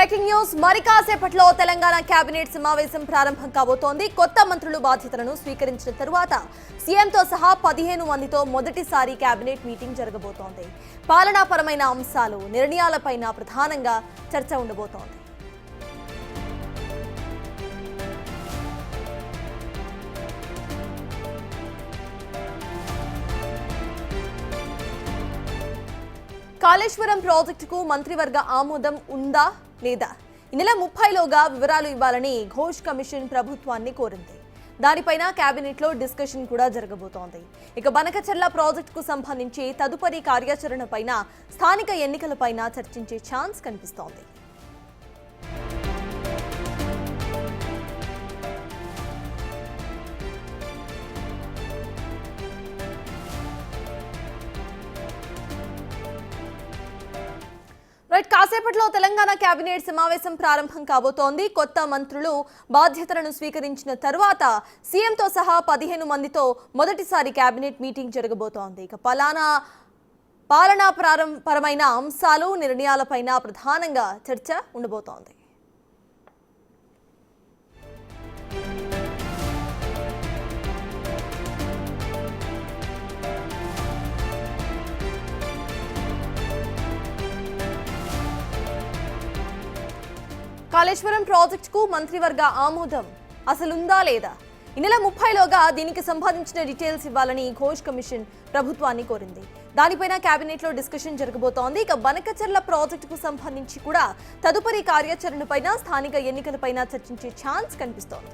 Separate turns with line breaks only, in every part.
Breaking news మరి కాసేపట్లో Telangana cabinet సమావేశం ప్రారంభం కాబోతోంది. కొత్త మంత్రులు బాధ్యతలను స్వీకరించిన తరువాత సీఎంతో సహా 15 మందితో మొదటిసారి కేబినెట్ మీటింగ్ జరగబోతోంది. పాలనాపరమైన అంశాలు, నిర్ణయాలపైన ప్రధానంగా చర్చ ఉండబోతోంది. కాళేశ్వరం ప్రాజెక్టుకు మంత్రివర్గ ఆమోదం ఉందా లేదా? ఈ నెల 30లోగా వివరాలు ఇవ్వాలని ఘోష్ కమిషన్ ప్రభుత్వాన్ని కోరింది. దానిపైన కేబినెట్లో డిస్కషన్ కూడా జరగబోతోంది. ఇక బనకచెర్ల ప్రాజెక్టుకు సంబంధించి తదుపరి కార్యాచరణపైన, స్థానిక ఎన్నికలపైన చర్చించే ఛాన్స్ కనిపిస్తోంది. కాసేపట్లో తెలంగాణ కేబినెట్ సమావేశం ప్రారంభం కాబోతోంది. కొత్త మంత్రులు బాధ్యతలను స్వీకరించిన తర్వాత సీఎంతో సహా 15 మందితో మొదటిసారి కేబినెట్ మీటింగ్ జరగబోతోంది. ఇక పాలనాపరమైన అంశాలు, నిర్ణయాలపైన ప్రధానంగా చర్చ ఉండబోతోంది. కాళేశ్వరం ప్రాజెక్టుకు మంత్రివర్గ ఆమోదం అసలుందా లేదా? ఈ నెల 30లోగా దీనికి సంబంధించిన డీటెయిల్స్ ఇవ్వాలని ఘోష్ కమిషన్ ప్రభుత్వాన్ని కోరింది. దానిపైన కేబినెట్లో డిస్కషన్ జరగబోతోంది. ఇక బనకచెర్ల ప్రాజెక్టుకు సంబంధించి కూడా తదుపరి కార్యాచరణపైన, స్థానిక ఎన్నికలపైన చర్చించే ఛాన్స్ కనిపిస్తోంది.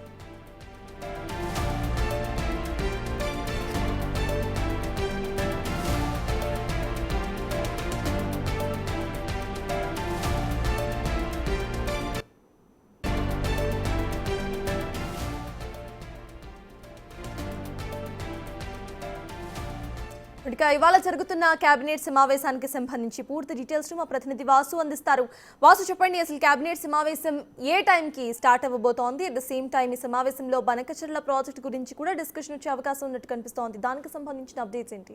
ఇవాళ జరుగుతున్న కేబినెట్ సమావేశానికి సంబంధించి పూర్తి డీటెయిల్స్ మా ప్రతినిధి వాసు అందిస్తారు. వాసు, చెప్పండి, అసలు కేబినెట్ సమావేశం ఏ టైంకి స్టార్ట్ అవ్వబోతోంది? అట్ ద సేమ్ టైం ఈ సమావేశంలో బనకచెర్ల ప్రాజెక్టు గురించి కూడా డిస్కషన్ వచ్చే అవకాశం ఉన్నట్టు కనిపిస్తోంది. దానికి సంబంధించిన అప్డేట్స్ ఏంటి?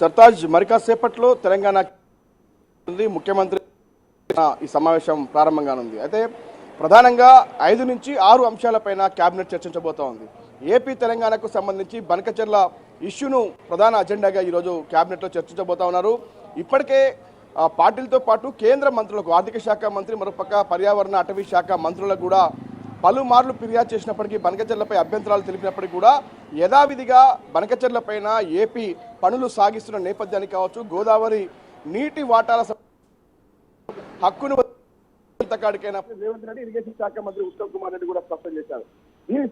సర్తాజ్, మరి కాసేపట్లో తెలంగాణ ముఖ్యమంత్రి ఈ సమావేశం ప్రారంభంగానుంది. అయితే ప్రధానంగా 5 నుంచి 6 అంశాలపైన కేబినెట్ చర్చించబోతోంది. ఏపీ తెలంగాణకు సంబంధించి బనకచెర్ల ఇష్యూను ప్రధాన అజెండాగా ఈరోజు కేబినెట్లో చర్చించబోతా ఉన్నారు. ఇప్పటికే పార్టీలతో పాటు కేంద్ర మంత్రులకు, ఆర్థిక శాఖ మంత్రి, మరోపక్క పర్యావరణ అటవీ శాఖ మంత్రులకు కూడా పలుమార్లు ఫిర్యాదు చేసినప్పటికీ, బనకచెర్లపై అభ్యంతరాలు తెలిపినప్పటికీ కూడా యథావిధిగా బనకచెర్లపైన ఏపీ పనులు సాగిస్తున్న నేపథ్యానికి కావచ్చు, గోదావరి నీటి వాటాల హక్కును రేవంత్ రెడ్డి, ఇరిగేషన్ శాఖ మంత్రి ఉత్తమ్ కుమార్ రెడ్డి కూడా స్పష్టం చేశారు. దీనికి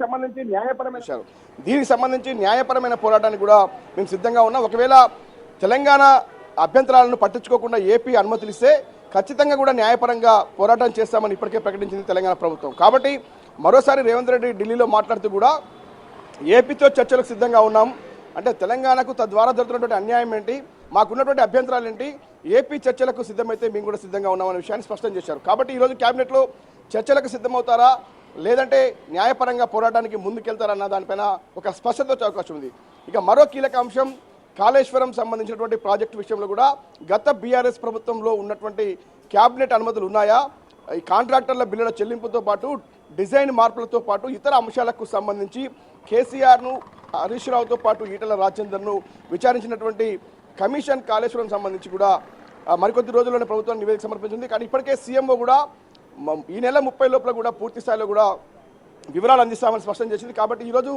సంబంధించి న్యాయపరమైన పోరాటానికి కూడా మేము సిద్ధంగా ఉన్నాం. ఒకవేళ తెలంగాణ అభ్యంతరాలను పట్టించుకోకుండా ఏపీ అనుమతులిస్తే ఖచ్చితంగా కూడా న్యాయపరంగా పోరాటం చేస్తామని ఇప్పటికే ప్రకటించింది తెలంగాణ ప్రభుత్వం. కాబట్టి మరోసారి రేవంత్ రెడ్డి ఢిల్లీలో మాట్లాడుతూ కూడా ఏపీతో చర్చలకు సిద్ధంగా ఉన్నాం, అంటే తెలంగాణకు తద్వారా జరుగుతున్నటువంటి అన్యాయం ఏంటి, మాకున్నటువంటి అభ్యంతరాలు ఏంటి, ఏపీ చర్చలకు సిద్ధమైతే మేము కూడా సిద్ధంగా ఉన్నామనే విషయాన్ని స్పష్టం చేశారు. కాబట్టి ఈరోజు కేబినెట్లో చర్చలకు సిద్ధమవుతారా, లేదంటే న్యాయపరంగా పోరాటానికి ముందుకెళ్తారన్న దానిపైన ఒక స్పష్టత వచ్చే అవకాశం ఉంది. ఇక మరో కీలక అంశం, కాళేశ్వరం సంబంధించినటువంటి ప్రాజెక్టు విషయంలో కూడా గత బీఆర్ఎస్ ప్రభుత్వంలో ఉన్నటువంటి కేబినెట్ అనుమతులు ఉన్నాయా, ఈ కాంట్రాక్టర్ల బిల్లుల చెల్లింపుతో పాటు డిజైన్ మార్పులతో పాటు ఇతర అంశాలకు సంబంధించి కేసీఆర్ను, హరీష్ రావుతో పాటు ఈటెల రాజేందర్ను విచారించినటువంటి కమిషన్ కాళేశ్వరం సంబంధించి కూడా మరికొద్ది రోజుల్లోనే ప్రభుత్వం నివేదిక సమర్పించింది. కానీ ఇప్పటికే సీఎంఓ కూడా ఈ నెల 30 లోపల కూడా పూర్తి స్థాయిలో కూడా వివరాలు అందిస్తామని స్పష్టం చేసింది. కాబట్టి ఈరోజు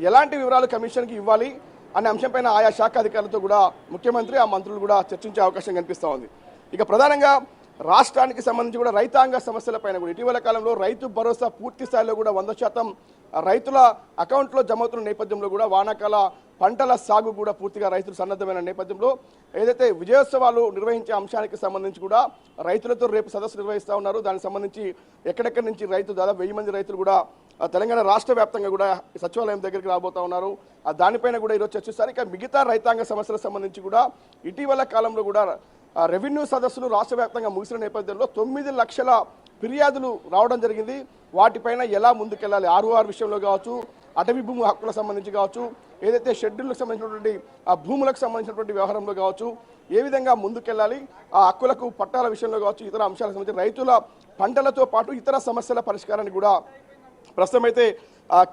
ఎలాంటి వివరాలు కమిషన్కి ఇవ్వాలి అనే అంశంపైన ఆయా శాఖ అధికారులతో కూడా ముఖ్యమంత్రి, ఆ మంత్రులు కూడా చర్చించే అవకాశం కనిపిస్తూ ఉంది. ఇక ప్రధానంగా రాష్ట్రానికి సంబంధించి కూడా రైతాంగ సమస్యలపైన కూడా ఇటీవల కాలంలో రైతు భరోసా పూర్తి స్థాయిలో కూడా 100% రైతుల అకౌంట్లో జమ అవుతున్న నేపథ్యంలో కూడా వానాకాల పంటల సాగు కూడా పూర్తిగా రైతులు సన్నద్ధమైన నేపథ్యంలో ఏదైతే విజయోత్సవాలు నిర్వహించే అంశానికి సంబంధించి కూడా రైతులతో రేపు సదస్సు నిర్వహిస్తూ ఉన్నారు. దానికి సంబంధించి ఎక్కడెక్కడి నుంచి రైతులు, దాదాపు 1000 మంది రైతులు కూడా తెలంగాణ రాష్ట్ర వ్యాప్తంగా కూడా సచివాలయం దగ్గరికి రాబోతా ఉన్నారు. దానిపైన కూడా ఈరోజు చర్చిస్తారు. ఇక మిగతా రైతాంగ సమస్యలకు సంబంధించి కూడా ఇటీవల కాలంలో కూడా రెవెన్యూ సదస్సులు రాష్ట్ర వ్యాప్తంగా ముగిసిన నేపథ్యంలో 9 లక్షల ఫిర్యాదులు రావడం జరిగింది. వాటిపైన ఎలా ముందుకెళ్ళాలి, ఆర్ఓఆర్ విషయంలో కావచ్చు, అటవీ భూమి హక్కులకు సంబంధించి కావచ్చు, ఏదైతే షెడ్యూల్కి సంబంధించినటువంటి ఆ భూములకు సంబంధించినటువంటి వ్యవహారంలో కావచ్చు, ఏ విధంగా ముందుకెళ్ళాలి, ఆ హక్కులకు పట్టాల విషయంలో కావచ్చు, ఇతర అంశాలకు సంబంధించి రైతుల పంటలతో పాటు ఇతర సమస్యల పరిష్కారాన్ని కూడా ప్రస్తుతం అయితే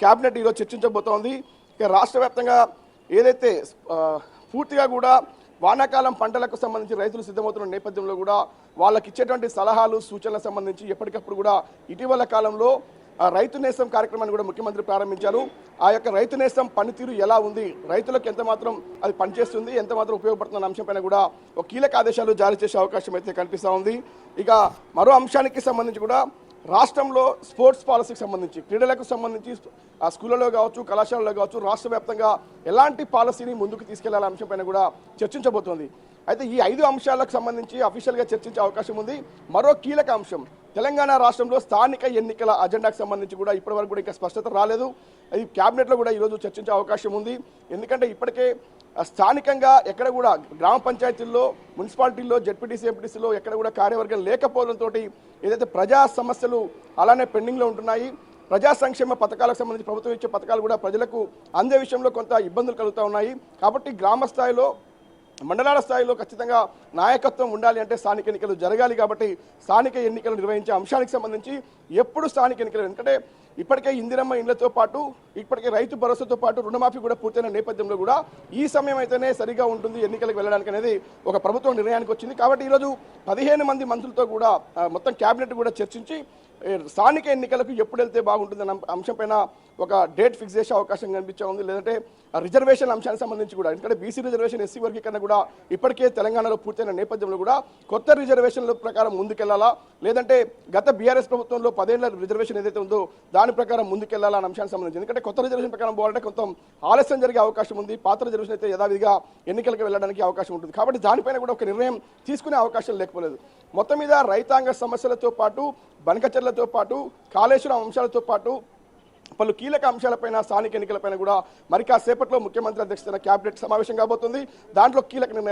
కేబినెట్ ఈరోజు చర్చించబోతోంది. ఇక రాష్ట్ర వ్యాప్తంగా ఏదైతే పూర్తిగా కూడా వానాకాలం పంటలకు సంబంధించి రైతులు సిద్ధమవుతున్న నేపథ్యంలో కూడా వాళ్ళకి ఇచ్చేటువంటి సలహాలు సూచనలకు సంబంధించి ఎప్పటికప్పుడు కూడా ఇటీవల కాలంలో రైతు నేస్తం కార్యక్రమాన్ని కూడా ముఖ్యమంత్రి ప్రారంభించారు. ఆ యొక్క రైతు నేస్తం పనితీరు ఎలా ఉంది, రైతులకు ఎంత మాత్రం అది పనిచేస్తుంది, ఎంత మాత్రం ఉపయోగపడుతున్న అంశంపైన కూడా ఒక కీలక ఆదేశాలు జారీ చేసే అవకాశం అయితే కనిపిస్తూ ఉంది. ఇక మరో అంశానికి సంబంధించి కూడా రాష్ట్రంలో స్పోర్ట్స్ పాలసీకి సంబంధించి, క్రీడలకు సంబంధించి ఆ స్కూళ్ళలో కావచ్చు, కళాశాలలో కావచ్చు, రాష్ట్ర వ్యాప్తంగా ఎలాంటి పాలసీని ముందుకు తీసుకెళ్లాల అంశంపైన కూడా చర్చించబోతోంది. అయితే ఈ 5 అంశాలకు సంబంధించి అఫీషియల్గా చర్చించే అవకాశం ఉంది. మరో కీలక అంశం తెలంగాణ రాష్ట్రంలో స్థానిక ఎన్నికల అజెండాకు సంబంధించి కూడా ఇప్పటివరకు కూడా ఇంకా స్పష్టత రాలేదు. అది క్యాబినెట్లో కూడా ఈరోజు చర్చించే అవకాశం ఉంది. ఎందుకంటే ఇప్పటికే స్థానికంగా ఎక్కడ కూడా గ్రామ పంచాయతీల్లో, మున్సిపాలిటీల్లో, జెడ్పీటీసీ, ఎంపీటీసీలో ఎక్కడ కూడా కార్యవర్గం లేకపోవడంతో ఏదైతే ప్రజా సమస్యలు అలానే పెండింగ్లో ఉంటున్నాయి, ప్రజా సంక్షేమ పథకాలకు సంబంధించి ప్రభుత్వం ఇచ్చే పథకాలు కూడా ప్రజలకు అందే విషయంలో కొంత ఇబ్బందులు కలుగుతూ ఉన్నాయి. కాబట్టి గ్రామ స్థాయిలో, మండలాల స్థాయిలో ఖచ్చితంగా నాయకత్వం ఉండాలి అంటే స్థానిక ఎన్నికలు జరగాలి. కాబట్టి స్థానిక ఎన్నికలు నిర్వహించే అంశానికి సంబంధించి ఎప్పుడు స్థానిక ఎన్నికలు, ఎందుకంటే ఇప్పటికే ఇందిరమ్మ ఇండ్లతో పాటు ఇప్పటికే రైతు భరోసాతో పాటు రుణమాఫీ కూడా పూర్తయిన నేపథ్యంలో కూడా ఈ సమయం అయితేనే సరిగా ఉంటుంది ఎన్నికలకు వెళ్ళడానికి అనేది ఒక ప్రభుత్వం నిర్ణయానికి వచ్చింది. కాబట్టి ఈరోజు 15 మంది మంత్రులతో కూడా మొత్తం కేబినెట్ కూడా చర్చించి స్థానిక ఎన్నికలకు ఎప్పుడు వెళ్తే బాగుంటుందన్న అంశంపైన ఒక డేట్ ఫిక్స్ చేసే అవకాశం కనిపించే ఉంది. లేదంటే రిజర్వేషన్ అంశానికి సంబంధించి కూడా, ఎందుకంటే బీసీ రిజర్వేషన్, ఎస్సీ వర్గీకరణ కూడా ఇప్పటికే తెలంగాణలో పూర్తయిన నేపథ్యంలో కూడా కొత్త రిజర్వేషన్ల ప్రకారం ముందుకెళ్లాలా, లేదంటే గత బీఆర్ఎస్ ప్రభుత్వంలో 10 ఏళ్ల రిజర్వేషన్ ఏదైతే ఉందో దాని ప్రకారం ముందుకెళ్లాలా అన్న అంశానికి సంబంధించి, ఎందుకంటే కొత్త రిజర్వేషన్ ప్రకారం పోవాలంటే కొంత ఆలస్యం జరిగే అవకాశం ఉంది. పాత రిజర్వేషన్ అయితే యథావిధిగా ఎన్నికలకు వెళ్ళడానికి అవకాశం ఉంటుంది. కాబట్టి దానిపైన కూడా ఒక నిర్ణయం తీసుకునే అవకాశం లేకపోలేదు. మొత్తం మీద రైతాంగ సమస్యలతో పాటు, బనకచర్లతో పాటు, కాళేశ్వరం అంశాలతో పాటు పలు కీలక అంశాలపైన, స్థానిక ఎన్నికలపైన కూడా మరి కాసేపట్లో ముఖ్యమంత్రి అధ్యక్షతన కేబినెట్ సమావేశం కాబోతుంది. దాంట్లో కీలక నిర్ణయం